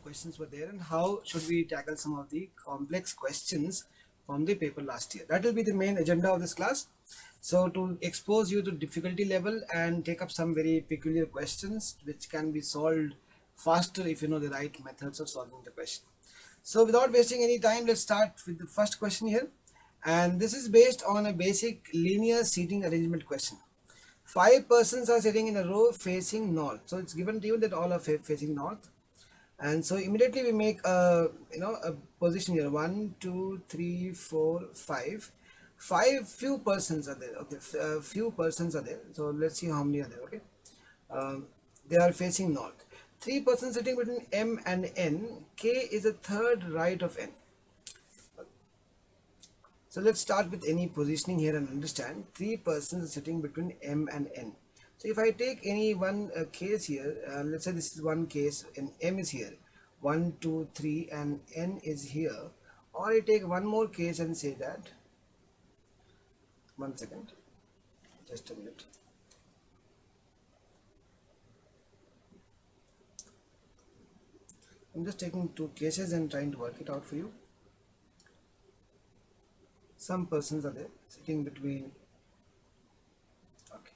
questions were there and how should we tackle some of the complex questions from the paper last year. That will be the main agenda of this class. So to expose you to difficulty level and take up some very peculiar questions which can be solved faster if you know the right methods of solving the question. So without wasting any time, let's start with the first question here. And this is based on a basic linear seating arrangement question. 5 persons are sitting in a row facing north. So it's given to you that all are facing north. And so immediately we make a position here. 1, 2, 3, 4, 5. Few persons are there. Okay, few persons are there. So let's see how many are there. Okay, they are facing north. 3 persons sitting between M and N. K is a third right of N. So let's start with any positioning here and understand 3 persons sitting between M and N. So if I take any one case here, let's say this is one case and M is here, 1, 2, 3 and N is here, or I take one more case and say that, one second, just a minute. I'm just taking 2 cases and trying to work it out for you. Some persons are there sitting between, okay.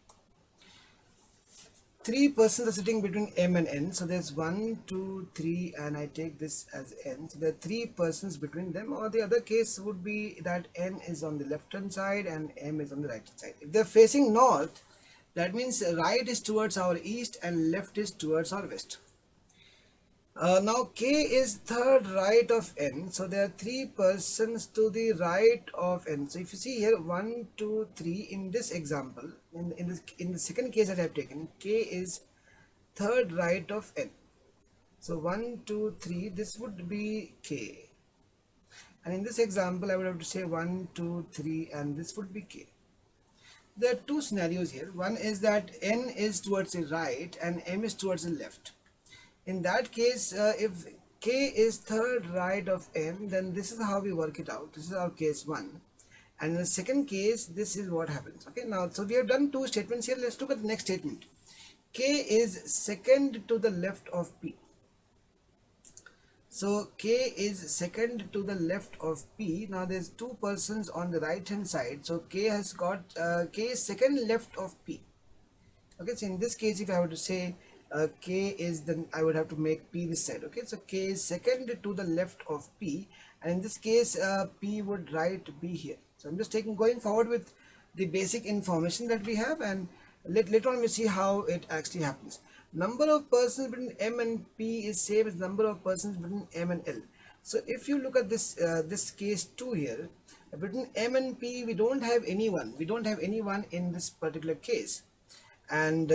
3 persons are sitting between M and N. So there's 1, 2, 3 and I take this as N. So there are 3 persons between them, or the other case would be that N is on the left hand side and M is on the right hand side. If they're facing north, that means right is towards our east and left is towards our west. Now K is third right of N, so there are 3 persons to the right of N. So if you see here 1, 2, 3 in this example, in the second case that I have taken, K is third right of N. So 1, 2, 3, this would be K. And in this example I would have to say 1, 2, 3 and this would be K. There are 2 scenarios here. One is that N is towards the right and M is towards the left. In that case, if K is third right of N, then this is how we work it out. This is our case 1. And in the second case, this is what happens. Okay, now, so we have done 2 statements here. Let's look at the next statement. K is second to the left of P. So K is second to the left of P. Now there's 2 persons on the right hand side. So K has got, K is second left of P. Okay, so in this case, if I were to say K is, then I would have to make P this side. Okay, so K is second to the left of P, and in this case P would right be here. So I'm just going forward with the basic information that we have, and later on we see how it actually happens. Number of persons between M and P is same as number of persons between M and L. So if you look at this this case 2 here, between M and P we don't have anyone. We don't have anyone in this particular case, and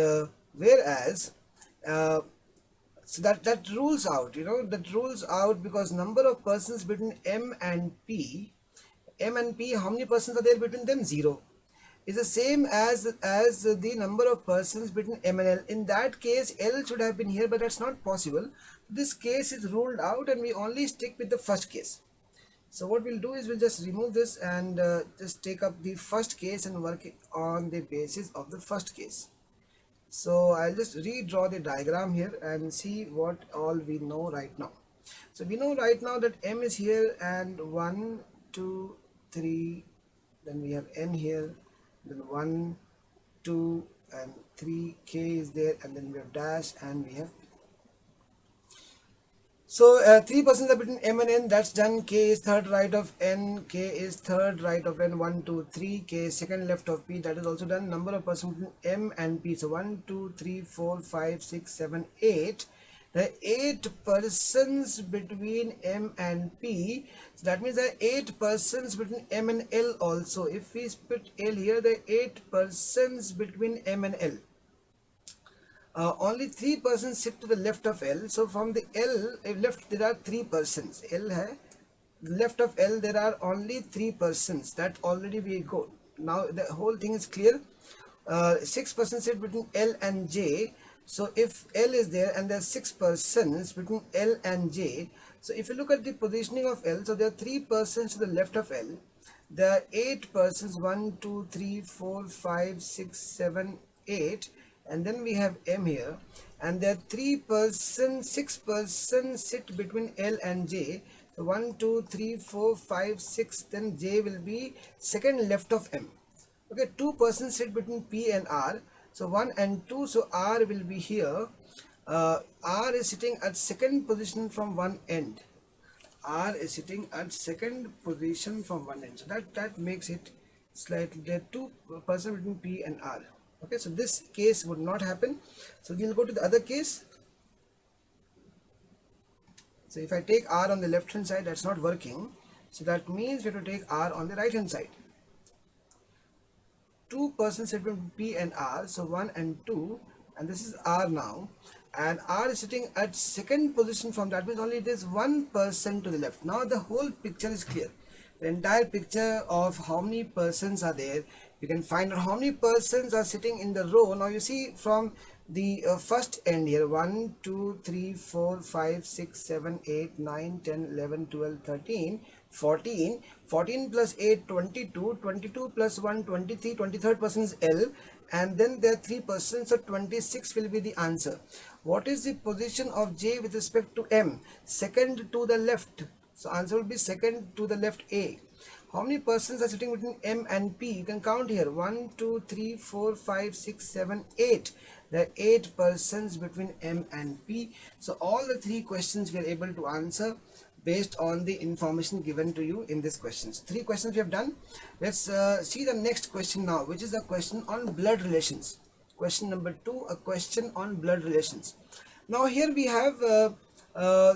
whereas so that rules out, that rules out, because number of persons between M and P, how many persons are there between them? 0. Is the same as the number of persons between M and L. In that case, L should have been here, but that's not possible. This case is ruled out and we only stick with the first case. So what we'll do is we'll just remove this and just take up the first case and work it on the basis of the first case. So I'll just redraw the diagram here and see what all we know right now. So we know right now that M is here and 1, 2, 3, then we have N here, then 1, 2 and 3, K is there, and then we have dash and we have P. So 3 persons are between M and N, that's done. K is third right of N, K is third right of N, 1, 2, 3, K is second left of P, that is also done. Number of persons between M and P, so 1, 2, 3, 4, 5, 6, 7, 8. There are 8 persons between M and P, so that means there are 8 persons between M and L also. If we put L here, there are 8 persons between M and L. Only 3 persons sit to the left of L. So from the L left there are 3 persons. L hai, left of L there are only 3 persons. That already we go. Now the whole thing is clear. 6 persons sit between L and J. So if L is there and there are 6 persons between L and J. So if you look at the positioning of L, so there are 3 persons to the left of L. There are 8 persons, 1, 2, 3, 4, 5, 6, 7, 8. And then we have M here, and there are 3 persons, 6 persons sit between L and J. So 1, 2, 3, 4, 5, 6. Then J will be second left of M. Okay, 2 persons sit between P and R. So 1 and 2. So R will be here. R is sitting at second position from one end. R is sitting at second position from one end. So that makes it slightly, there are 2 persons between P and R. Okay, so this case would not happen. So we'll go to the other case. So if I take R on the left hand side, that's not working. So that means we have to take R on the right hand side. 2 persons sit between P and R, so 1 and 2, and this is R now, and R is sitting at second position from that, means only there is 1 person to the left. Now the whole picture is clear. The entire picture of how many persons are there, you can find out how many persons are sitting in the row. Now you see from the first end here, 1, 2, 3, 4, 5, 6, 7, 8, 9, 10, 11, 12, 13, 14, 14 plus 8, 22, 22 plus 1, 23, 23rd person is L, and then there are 3 persons, so 26 will be the answer. What is the position of J with respect to M? Second to the left, so answer will be second to the left A. How many persons are sitting between M and P? You can count here, 1, 2, 3, 4, 5, 6, 7, 8. There are 8 persons between M and P. So all the 3 questions we are able to answer based on the information given to you in these questions. 3 questions we have done. Let's see the next question now, which is a question on blood relations. Question number 2, a question on blood relations. Now here we have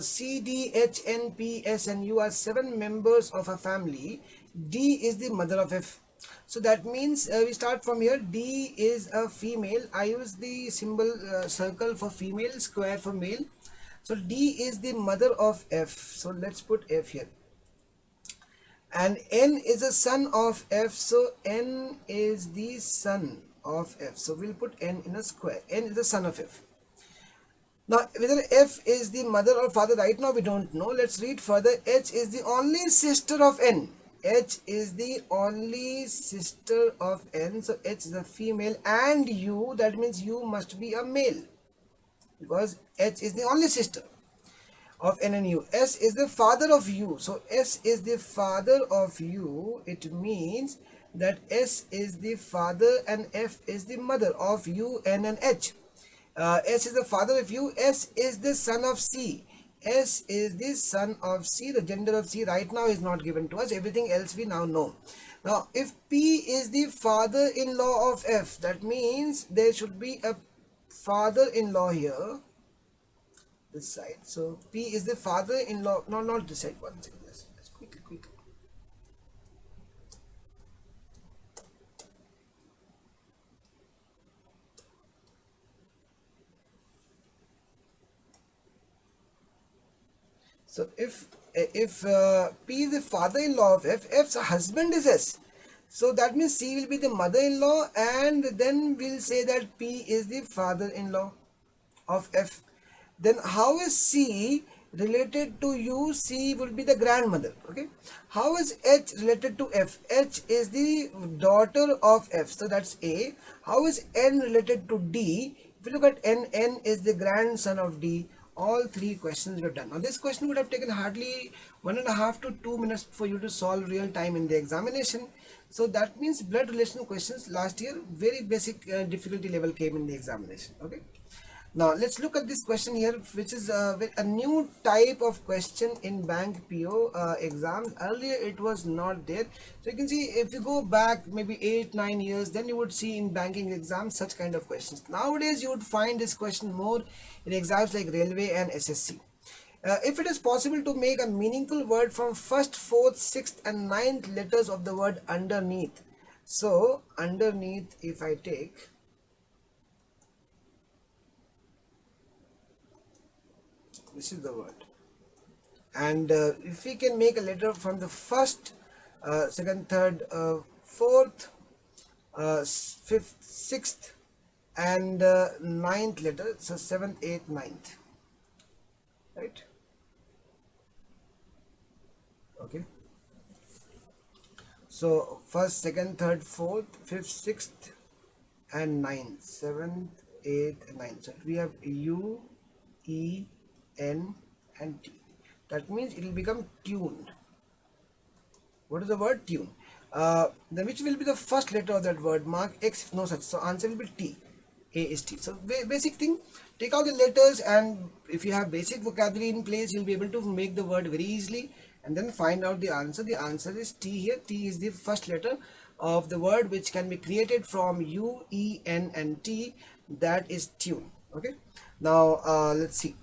C, D, H, N, P, S, and U are 7 members of a family. D is the mother of F. So that means we start from here. D is a female. I use the symbol circle for female, square for male. So D is the mother of F. So let's put F here. And N is a son of F. So N is the son of F. So we'll put N in a square. N is the son of F. Now whether F is the mother or father right now we don't know. Let's read further. H is the only sister of N. H is the only sister of N. So H is a female, and U, that means U must be a male, because H is the only sister of N and U. S is the father of U. So S is the father of U. It means that S is the father and F is the mother of U, N, and H. S is the father of U. S is the son of C. S is the son of C. The gender of C right now is not given to us. Everything else we now know. Now, if P is the father-in-law of F, that means there should be a father-in-law here, this side. So P is the father-in-law. No, not this side. One second. Let's quickly. So if P is the father-in-law of F, F's husband is S. So that means C will be the mother-in-law, and then we'll say that P is the father-in-law of F. Then how is C related to U? C will be the grandmother. Okay. How is H related to F? H is the daughter of F. So that's A. How is N related to D? If you look at N, N is the grandson of D. All 3 questions were done. Now this question would have taken hardly 1.5 to 2 minutes for you to solve real time in the examination. So that means blood relation questions last year, very basic difficulty level came in the examination. Okay. Now let's look at this question here, which is a new type of question in bank PO exams. Earlier it was not there. So you can see, if you go back maybe 8-9 years, then you would see in banking exams such kind of questions. Nowadays you would find this question more in exams like railway and SSC. If it is possible to make a meaningful word from first, fourth, sixth and ninth letters of the word underneath. So underneath, if I take, this is the word, and if we can make a letter from the first, second, third, fourth, fifth, sixth and ninth letter, so 7th, 8th, 9th, right? Okay, so first, second, third, fourth, fifth, sixth and ninth, 7th, 8th, 9th. So we have U, E, N, and T. That means it will become tuned. What is the word tune? Then which will be the first letter of that word? Mark X if no such. So answer will be T. A is T. So basic thing, take out the letters, and if you have basic vocabulary in place, you'll be able to make the word very easily and then find out the answer. The answer is T here. T is the first letter of the word which can be created from U, E, N, and T. That is tune. Okay. Now let's see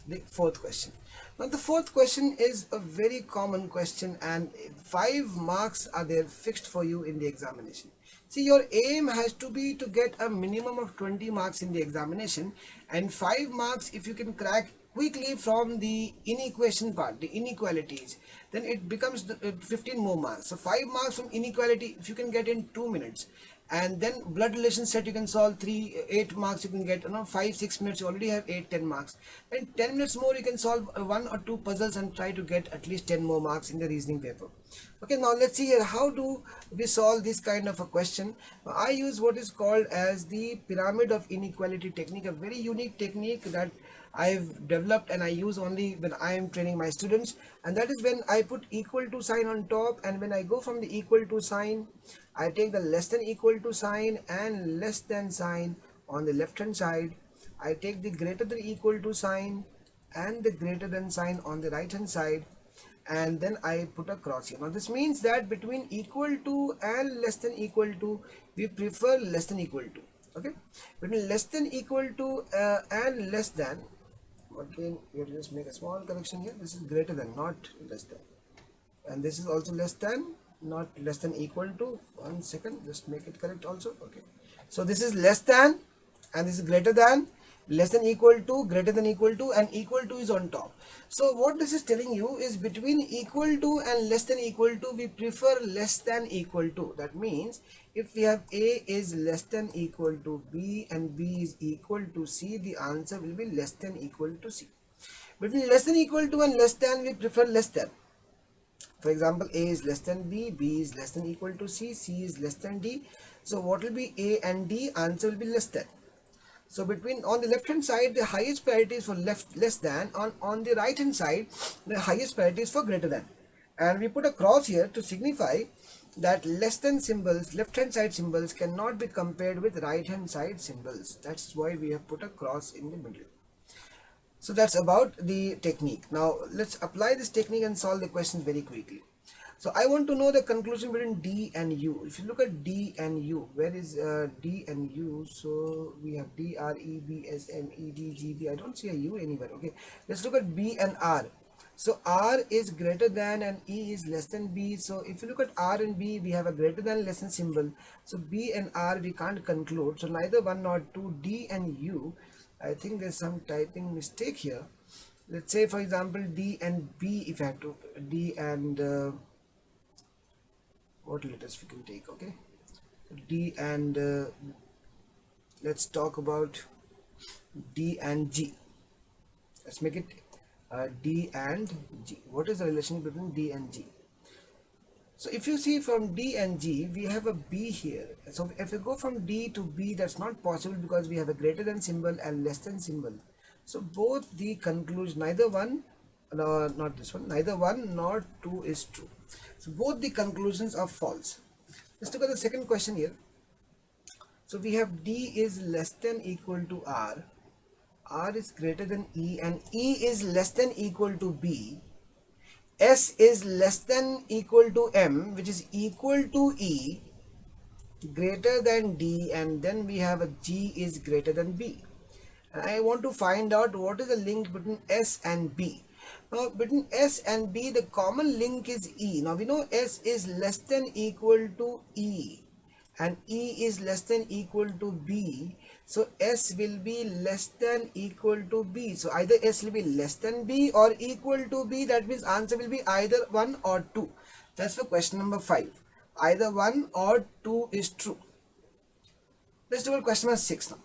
the fourth question. Now the fourth question is a very common question, and 5 marks are there fixed for you in the examination. See, your aim has to be to get a minimum of 20 marks in the examination, and 5 marks if you can crack quickly from the inequation part, the inequalities, then it becomes 15 more marks. So 5 marks from inequality if you can get in 2 minutes, and then blood relation set you can solve 8 marks you can get, 5-6 minutes you already have 8-10 marks, and 10 minutes more you can solve 1 or 2 puzzles and try to get at least 10 more marks in the reasoning paper. Okay, now let's see here, how do we solve this kind of a question? I use what is called as the pyramid of inequality technique, a very unique technique that I've developed and I use only when I am training my students, and that is when I put equal to sign on top, and when I go from the equal to sign, I take the less than equal to sign and less than sign on the left hand side. I take the greater than equal to sign and the greater than sign on the right hand side, and then I put a cross here. Now this means that between equal to and less than equal to, we prefer less than equal to. Okay, between less than equal to and less than, again we have to just make a small correction here. This is greater than, not less than, and this is also less than, not less than equal to. 1 second, just make it correct also. Okay, so this is less than and this is greater than, less than equal to, greater than equal to, and equal to is on top. So what this is telling you is between equal to and less than equal to, we prefer less than equal to. That means if we have A is less than equal to B and B is equal to C, the answer will be less than equal to C. Between less than equal to and less than, we prefer less than. For example, A is less than B, B is less than equal to C, C is less than D. So what will be A and D? Answer will be less than. So between, on the left hand side, the highest priority is for less than, on the right hand side the highest priority is for greater than, and we put a cross here to signify that less than symbols, left hand side symbols, cannot be compared with right hand side symbols. That's why we have put a cross in the middle. So that's about the technique. Now let's apply this technique and solve the questions very quickly. So I want to know the conclusion between D and U. If you look at D and U, where is D and U? So we have D, R, E, B, S, N, E, D, G, B. I don't see a U anywhere. Okay, let's look at B and R. So R is greater than and E is less than B. So if you look at R and B, we have a greater than less than symbol. So B and R we can't conclude. So neither one nor two. D and U, I think there's some typing mistake here. Let's say for example D and B, if I have to, D and what letters we can take. Okay, D and let's talk about D and G. Let's make it D and G. What is the relation between D and G? So if you see from D and G, we have a B here. So if we go from D to B, that's not possible because we have a greater than symbol and less than symbol. So both the conclusion, neither one, no, not this one, neither one nor two is true. So both the conclusions are false. Let's look at the second question here. So we have D is less than equal to R, R is greater than E, and E is less than equal to B. S is less than equal to M, which is equal to E, greater than D, and then we have a G is greater than B. And I want to find out what is the link between S and B. Now between S and B, the common link is E. Now we know S is less than equal to E and E is less than equal to B. So S will be less than equal to B. So either S will be less than B or equal to B. That means answer will be either 1 or 2. That's for question number 5. Either 1 or 2 is true. Let's do question number 6 now.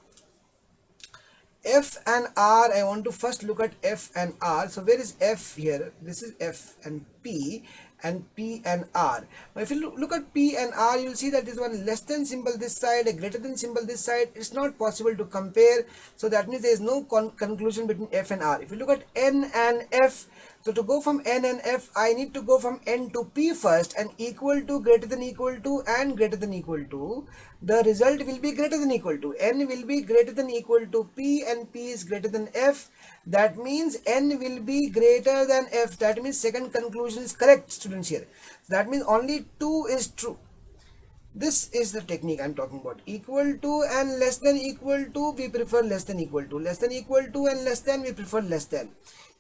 F and R, I want to first look at F and R. So where is F here? This is F and P, and P and R. Now if you look at P and R, you'll see that this one less than symbol this side, a greater than symbol this side. It's not possible to compare, so that means there is no conclusion between F and R. If you look at N and F, so to go from N and F, I need to go from N to P first, and equal to, greater than equal to, and greater than equal to. The result will be greater than equal to. N will be greater than equal to P, and P is greater than F. That means N will be greater than F. That means second conclusion is correct, students here. That means only 2 is true. This is the technique I'm talking about. Equal to and less than equal to, we prefer less than equal to. Less than equal to and less than, we prefer less than.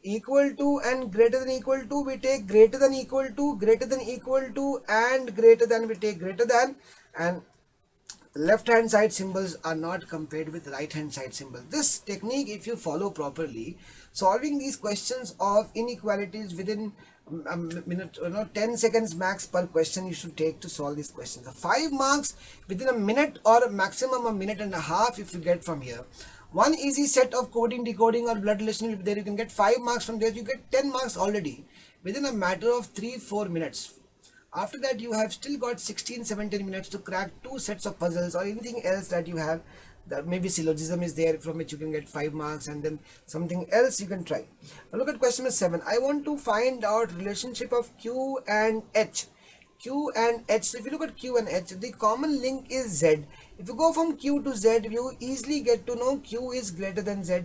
Equal to and greater than equal to, we take greater than equal to, greater than equal to, and greater than, we take greater than. And left hand side symbols are not compared with right hand side symbols. This technique, if you follow properly, solving these questions of inequalities within a minute, 10 seconds max per question you should take to solve these questions. 5 marks within a minute or maximum a minute and a half if you get from here. One easy set of coding, decoding or blood relation will be there. You can get 5 marks from there. You get 10 marks already within a matter of 3-4 minutes. After that, you have still got 16-17 minutes to crack 2 sets of puzzles or anything else that you have. That maybe syllogism is there from which you can get 5 marks, and then something else you can try. Now look at question number 7. I want to find out relationship of Q and H. Q and H. So if you look at Q and H, the common link is Z. If you go from Q to Z, you easily get to know Q is greater than Z.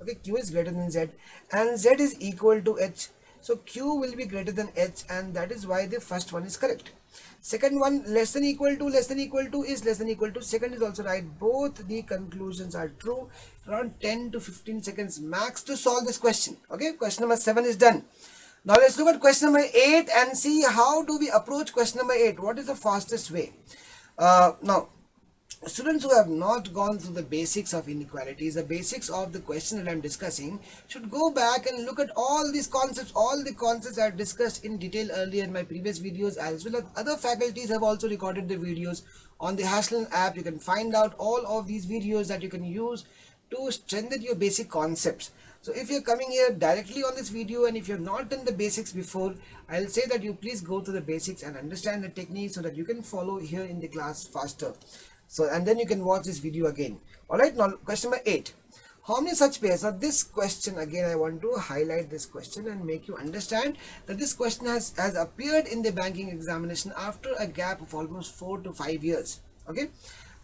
Okay, Q is greater than Z, and Z is equal to H. So Q will be greater than H, and that is why the first one is correct. Second one, less than equal to is less than equal to. Second is also right. Both the conclusions are true. Around 10 to 15 seconds max to solve this question. Okay, question number 7 is done. Now let's look at question number 8 and see how do we approach question number 8. What is the fastest way? Now, students who have not gone through the basics of inequalities, the basics of the question that I'm discussing, should go back and look at all these concepts, all the concepts I've discussed in detail earlier in my previous videos, as well as other faculties have also recorded the videos on the HashLearn app. You can find out all of these videos that you can use to strengthen your basic concepts. So if you're coming here directly on this video and if you've not done the basics before, I'll say that you please go to the basics and understand the technique so that you can follow here in the class faster. So, and then you can watch this video again. Alright, now question number 8. How many such pairs? Now this question, again I want to highlight this question and make you understand that this question has appeared in the banking examination after a gap of almost 4 to 5 years. Okay.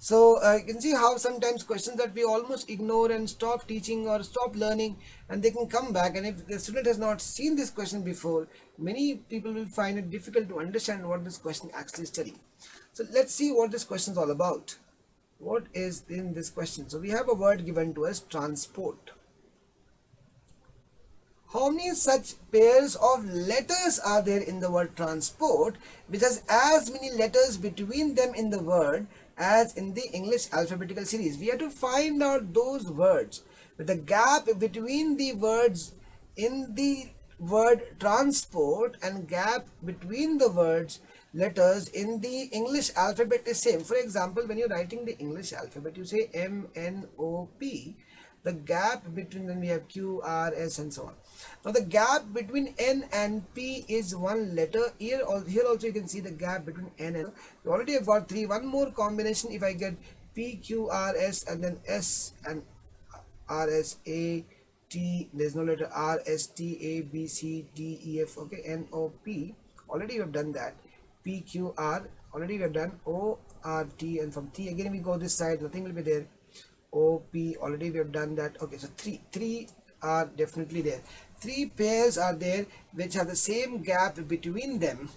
So you can see how sometimes questions that we almost ignore and stop teaching or stop learning, and they can come back, and if the student has not seen this question before, many people will find it difficult to understand what this question actually is studying. So let's see what this question is all about. What is in this question? So we have a word given to us, transport. How many such pairs of letters are there in the word transport which has as many letters between them in the word as in the English alphabetical series? We have to find out those words with the gap between the words in the word transport and gap between the words letters in the English alphabet is same. For example, when you're writing the English alphabet, you say M, N, O, P. The gap between them, we have Q, R, S and so on. Now the gap between N and P is 1 letter. Here also you can see the gap between N and we already have got 3. One more combination, if I get P, Q, R, S and then S and R, S, A, T, there's no letter R, S, T, A, B, C, D, E, F, okay, N, O, P, already we have done that. P, Q, R, already we have done. O, R, T, and from T again we go this side, nothing will be there. O, P, already we have done that. Okay, so 3 are definitely there. 3 pairs are there which have the same gap between them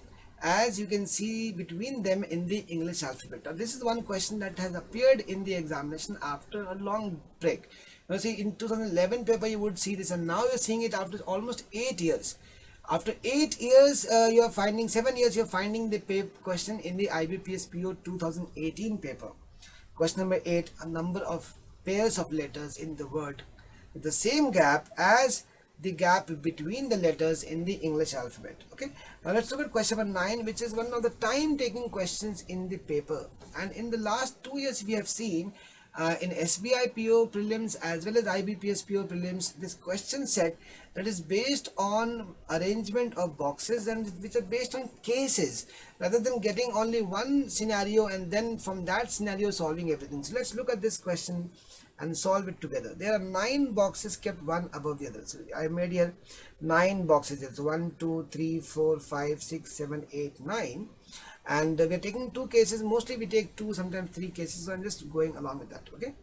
as you can see between them in the English alphabet. Now this is one question that has appeared in the examination after a long break. Now see, in 2011 paper you would see this, and now you're seeing it after almost 8 years. After 8 years, you are finding 7 years. You are finding the question in the IBPS PO 2018 paper. Question number 8: a number of pairs of letters in the word with the same gap as the gap between the letters in the English alphabet. Okay. Now let's look at question number 9, which is one of the time-taking questions in the paper. And in the last 2 years, we have seen in SBI PO prelims as well as IBPS PO prelims, this question set that is based on arrangement of boxes and which are based on cases rather than getting only one scenario and then from that scenario solving everything. So let's look at this question and solve it together. There are 9 boxes kept one above the other. So I made here 9 boxes here. So 1, 2, 3, 4, 5, 6, 7, 8, 9. And we're taking 2 cases. Mostly we take 2, sometimes 3 cases. So I'm just going along with that. Okay.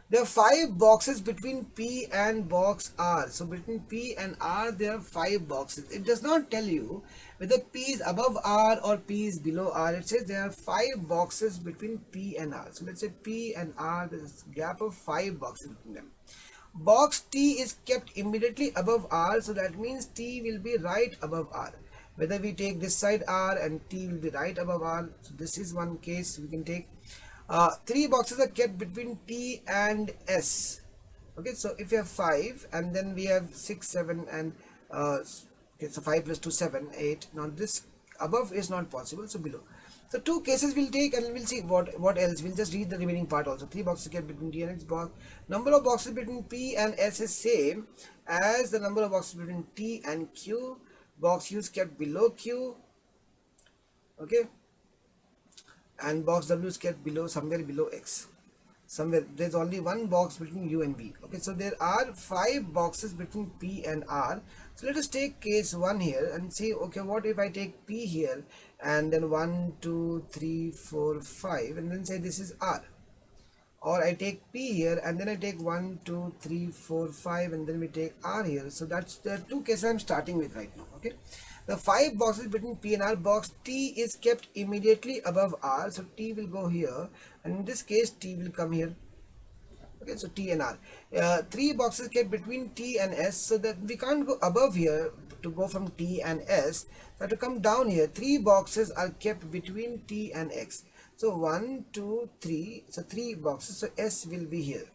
There are 5 boxes between P and box R. So between P and R, there are 5 boxes. It does not tell you whether P is above R or P is below R. It says there are 5 boxes between P and R. So let's say P and R, there's a gap of 5 boxes between them. Box T is kept immediately above R. So that means T will be right above R. Whether we take this side R and T will be right above R. So this is one case we can take. 3 boxes are kept between T and S. Okay, so if you have 5 and then we have 6, 7 and okay, so 5 plus 2, 7, 8. Now this above is not possible, so below. So 2 cases we'll take and we'll see what else. We'll just read the remaining part also. 3 boxes kept between T and S. Box. Number of boxes between P and S is same as the number of boxes between T and Q. Box U is kept below Q. Okay. And box W is kept below, somewhere below X. Somewhere there's only one box between U and V. Okay, so there are 5 boxes between P and R. So let us take case 1 here and see, okay, what if I take P here and then 1, 2, 3, 4, 5 and then say this is R. Or I take P here and then I take 1, 2, 3, 4, 5 and then we take R here. So that's the 2 cases I'm starting with right now. Okay. The 5 boxes between P and R, box T is kept immediately above R. So T will go here and in this case T will come here. Okay, so T and R. 3 boxes kept between T and S, so that we can't go above here to go from T and S. So to come down here, 3 boxes are kept between T and X. So 1, 2, 3. So 3 boxes. So S will be here.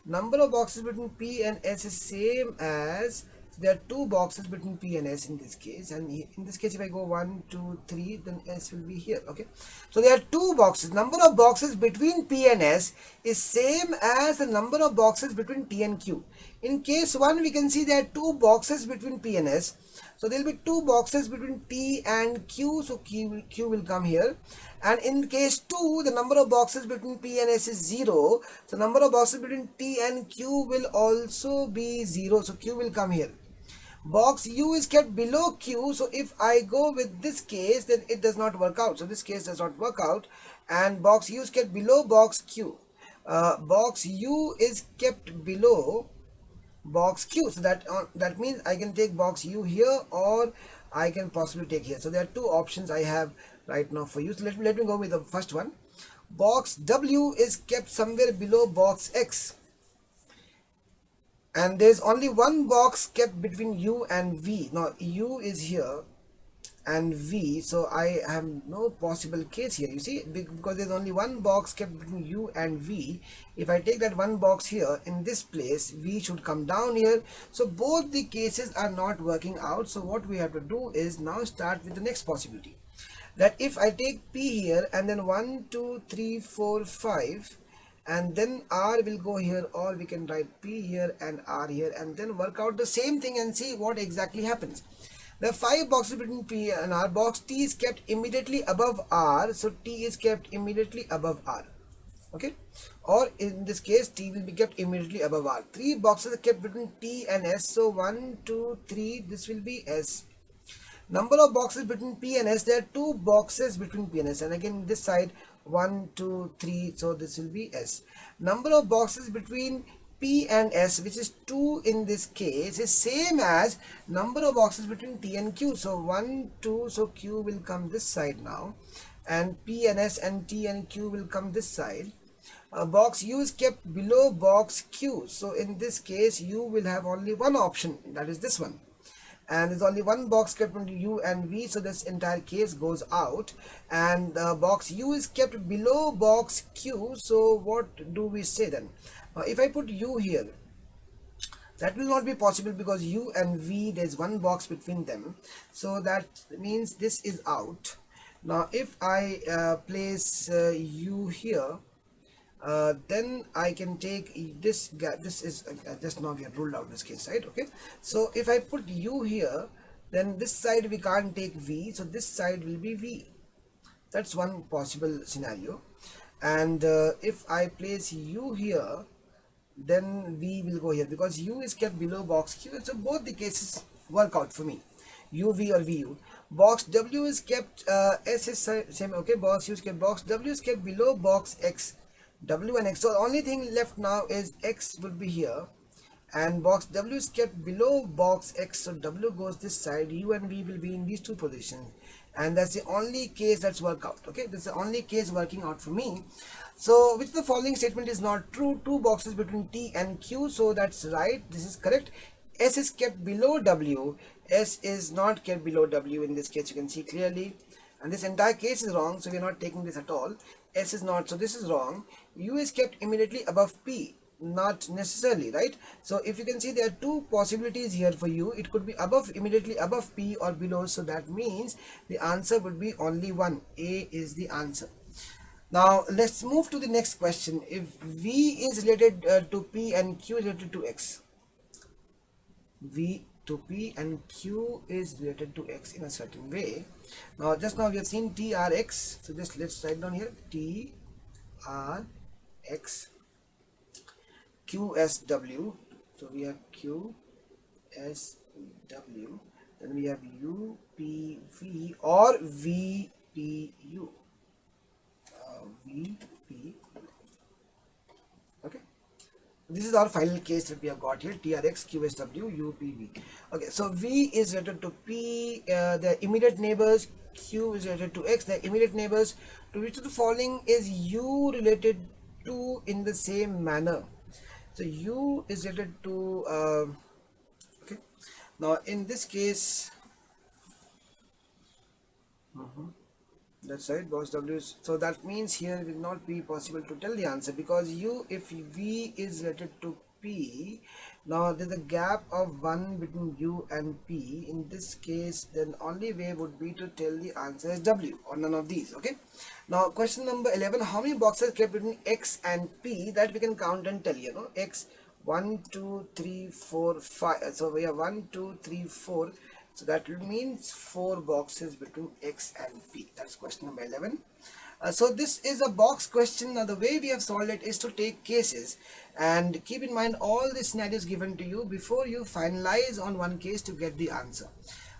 Number of boxes between P and S is same as, there are 2 boxes between P and S in this case, and in this case if I go 1, 2, 3, then S will be here. Okay, so there are 2 boxes. Number of boxes between P and S is same as the number of boxes between T and Q. In case 1 we can see there are 2 boxes between P and S, so there will be 2 boxes between T and Q, so Q will come here. And in case 2, the number of boxes between P and S is 0, so number of boxes between T and Q will also be 0, so Q will come here. Box U is kept below Q, so if I go with this case, then it does not work out. So this case does not work out, and box U is kept below box Q. Box U is kept below box Q, so that means I can take box U here or I can possibly take here. So there are 2 options I have right now for you. So let me go with the first one. Box W is kept somewhere below box X. And there's only one box kept between U and V. Now U is here and V, so I have no possible case here, you see, because there's only one box kept between U and V. If I take that one box here in this place, V should come down here. So both the cases are not working out. So what we have to do is now start with the next possibility, that if I take P here and then 1, 2, 3, 4, 5 and then R will go here, or we can write P here and R here and then work out the same thing and see what exactly happens. There are 5 boxes between P and R. Box T is kept immediately above R, so T is kept immediately above R. Okay, or in this case T will be kept immediately above R. 3 boxes are kept between T and S, so 1, 2, 3, this will be S. Number of boxes between P and S, there are 2 boxes between P and S, and again this side 1, 2, 3, so this will be S. Number of boxes between P and S, which is 2 in this case, is same as number of boxes between T and Q. So 1, 2, so Q will come this side now, and P and S and T and Q will come this side. Box U is kept below box Q, so in this case U will have only one option, that is this one. And there's only one box kept between U and V, so this entire case goes out. And box U is kept below box Q, so what do we say then? If I put U here, that will not be possible because U and V, there's one box between them, so that means this is out. Now if I place U here, then I can take this gap. This is just now we have ruled out this case, right? Okay, so if I put u here, then this side we can't take v, so this side will be v. That's one possible scenario. And if I place u here, then v will go here because u is kept below box q. So both the cases work out for me, uv or vu. Box w is kept, s is same, okay, box u is kept, box w is kept below box x, w and x. So the only thing left now is x will be here, and box w is kept below box x, so w goes this side, u and v will be in these two positions, and that's the only case that's worked out. Okay, that's the only case working out for me. So which of the following statement is not true? Two boxes between t and q, so that's right, this is correct. S is kept below w, s is not kept below w in this case, you can see clearly, and this entire case is wrong, so we're not taking this at all. S is not, so this is wrong. U is kept immediately above p, not necessarily, right? So if you can see, there are two possibilities here for you. It could be above, immediately above p, or below, so that means the answer would be only one. A is the answer. Now let's move to the next question. If v is related to p and q is related to x, v to p and q is related to x in a certain way. Now just now we have seen trx, so just let's write down here trx qsw. So we have qsw, then we have upv or vpu, vp. Okay, this is our final case that we have got here, trx qsw upv. Okay, so v is related to p, the immediate neighbors. Q is related to x, the immediate neighbors. To which of the following is u related to in the same manner? So u is related to okay, now in this case, that's right, box w is, so that means here it will not be possible to tell the answer, because u, if v is related to p, now there's a gap of 1 between u and p. In this case, then only way would be to tell the answer is w or none of these. Okay, now question number 11, how many boxes kept between x and p? That we can count and tell, you know, x 1 2 3 4 5, so we have 1 2 3 4, so that means 4 boxes between x and p. That's question number 11. So this is a box question. Now the way we have solved it is to take cases and keep in mind all the scenarios given to you before you finalize on one case to get the answer.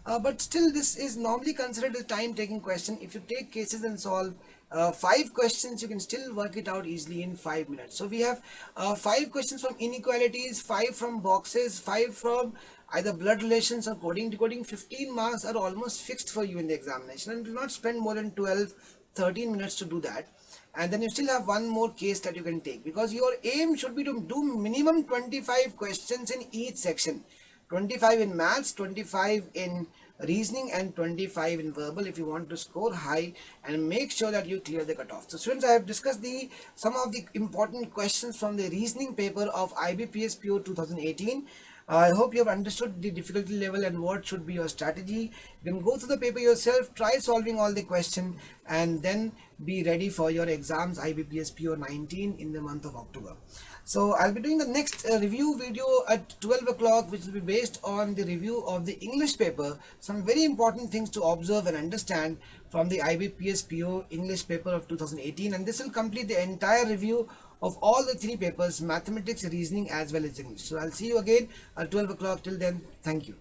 But still, this is normally considered a time taking question. If you take cases and solve 5 questions, you can still work it out easily in 5 minutes. So we have 5 questions from inequalities, 5 from boxes, 5 from either blood relations or coding decoding. 15 marks are almost fixed for you in the examination, and do not spend more than 12-13 minutes to do that. And then you still have one more case that you can take, because your aim should be to do minimum 25 questions in each section. 25 in maths, 25 in reasoning, and 25 in verbal if you want to score high and make sure that you clear the cutoff. So students, I have discussed some of the important questions from the reasoning paper of IBPS PO 2018. I hope you have understood the difficulty level and what should be your strategy. You can go through the paper yourself, try solving all the questions, and then be ready for your exams IBPS PO 19 in the month of October. So I'll be doing the next review video at 12 o'clock, which will be based on the review of the English paper. Some very important things to observe and understand from the IBPS PO English paper of 2018, and this will complete the entire review of all the 3 papers, mathematics, reasoning, as well as English. So I'll see you again at 12 o'clock. Till then, thank you.